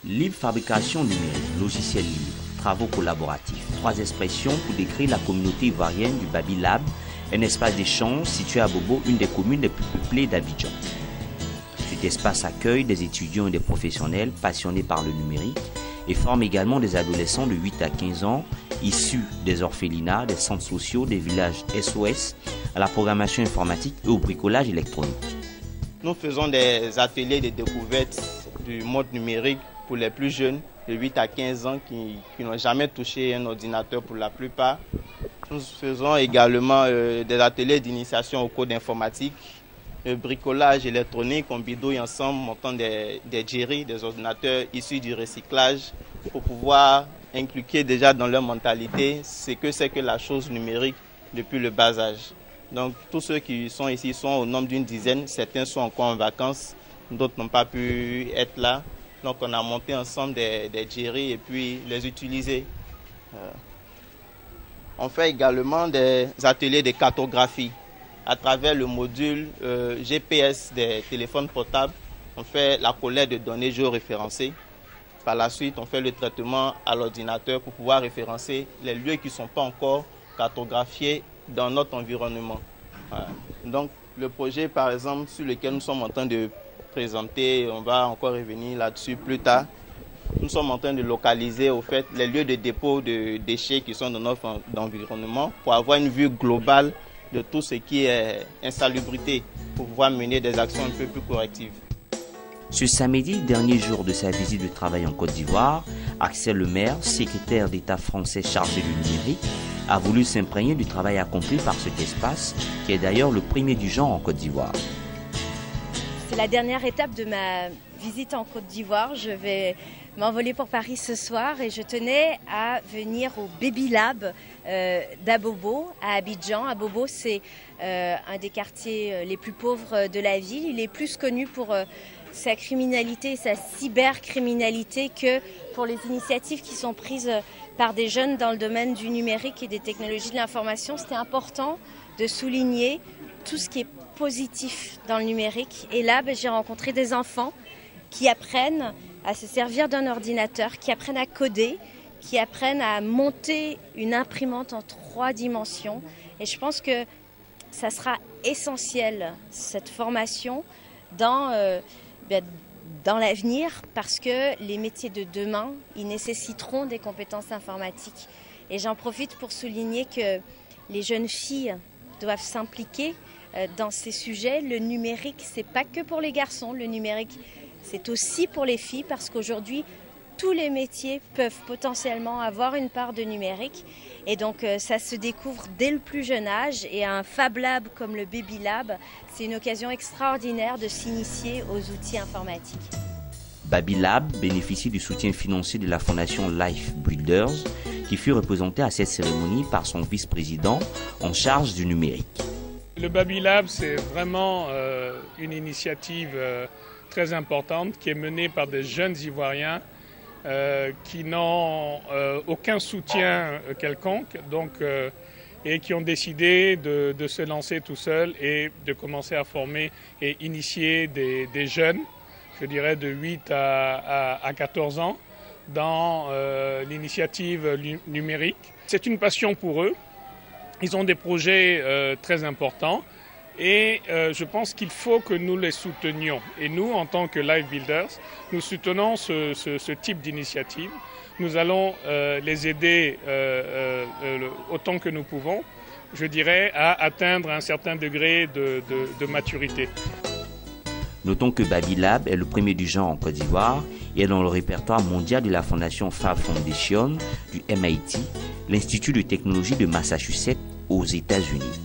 Libre fabrication numérique, logiciel libre, travaux collaboratifs. 3 expressions pour décrire la communauté ivoirienne du Baby Lab, un espace d'échange situé à Bobo, une des communes les plus peuplées d'Abidjan. Cet espace accueille des étudiants et des professionnels passionnés par le numérique et forme également des adolescents de 8 à 15 ans issus des orphelinats, des centres sociaux, des villages SOS, à la programmation informatique et au bricolage électronique. Nous faisons des ateliers de découverte du monde numérique pour les plus jeunes, de 8 à 15 ans, qui n'ont jamais touché un ordinateur pour la plupart. Nous faisons également des ateliers d'initiation au code informatique, le bricolage électronique, on bidouille ensemble, montant des djirris, des ordinateurs issus du recyclage, pour pouvoir inculquer déjà dans leur mentalité ce que c'est que la chose numérique depuis le bas âge. Donc tous ceux qui sont ici sont au nombre d'une dizaine, certains sont encore en vacances, d'autres n'ont pas pu être là. Donc on a monté ensemble des djirris et puis les utiliser. On fait également des ateliers de cartographie. À travers le module GPS des téléphones portables, on fait la collecte de données géoréférencées. Par la suite, on fait le traitement à l'ordinateur pour pouvoir référencer les lieux qui ne sont pas encore cartographiés dans notre environnement. Voilà. Donc le projet, par exemple, sur lequel nous sommes en train de présenter, on va encore revenir là-dessus plus tard. Nous sommes en train de localiser au fait les lieux de dépôt de déchets qui sont dans notre environnement pour avoir une vue globale de tout ce qui est insalubrité pour pouvoir mener des actions un peu plus correctives. Ce samedi, dernier jour de sa visite de travail en Côte d'Ivoire, Axel Lemaire, secrétaire d'État français chargé du numérique, a voulu s'imprégner du travail accompli par cet espace qui est d'ailleurs le premier du genre en Côte d'Ivoire. C'est la dernière étape de ma visite en Côte d'Ivoire. Je vais m'envoler pour Paris ce soir et je tenais à venir au Baby Lab d'Abobo, à Abidjan. Abobo, c'est un des quartiers les plus pauvres de la ville. Il est plus connu pour sa criminalité et sa cybercriminalité que pour les initiatives qui sont prises par des jeunes dans le domaine du numérique et des technologies de l'information. C'était important de souligner tout ce qui est positif dans le numérique. Et là, j'ai rencontré des enfants qui apprennent à se servir d'un ordinateur, qui apprennent à coder, qui apprennent à monter une imprimante en 3 dimensions. Et je pense que ça sera essentiel, cette formation, dans l'avenir, parce que les métiers de demain, ils nécessiteront des compétences informatiques. Et j'en profite pour souligner que les jeunes filles doivent s'impliquer dans ces sujets. Le numérique, c'est pas que pour les garçons. Le numérique, c'est aussi pour les filles, parce qu'aujourd'hui, tous les métiers peuvent potentiellement avoir une part de numérique. Et donc, ça se découvre dès le plus jeune âge. Et un Fab Lab comme le Baby Lab, c'est une occasion extraordinaire de s'initier aux outils informatiques. Baby Lab bénéficie du soutien financier de la fondation Life Builders, qui fut représentée à cette cérémonie par son vice-président en charge du numérique. Le Baby Lab, c'est vraiment une initiative très importante qui est menée par des jeunes Ivoiriens qui n'ont aucun soutien quelconque et qui ont décidé de se lancer tout seuls et de commencer à former et initier des jeunes, je dirais de 8 à 14 ans, dans l'initiative numérique. C'est une passion pour eux. Ils ont des projets très importants et je pense qu'il faut que nous les soutenions. Et nous, en tant que Life Builders, nous soutenons ce type d'initiative. Nous allons les aider autant que nous pouvons, je dirais, à atteindre un certain degré de maturité. Notons que Baby Lab est le premier du genre en Côte d'Ivoire et est dans le répertoire mondial de la fondation Fab Foundation du MIT, l'Institut de technologie de Massachusetts aux États-Unis.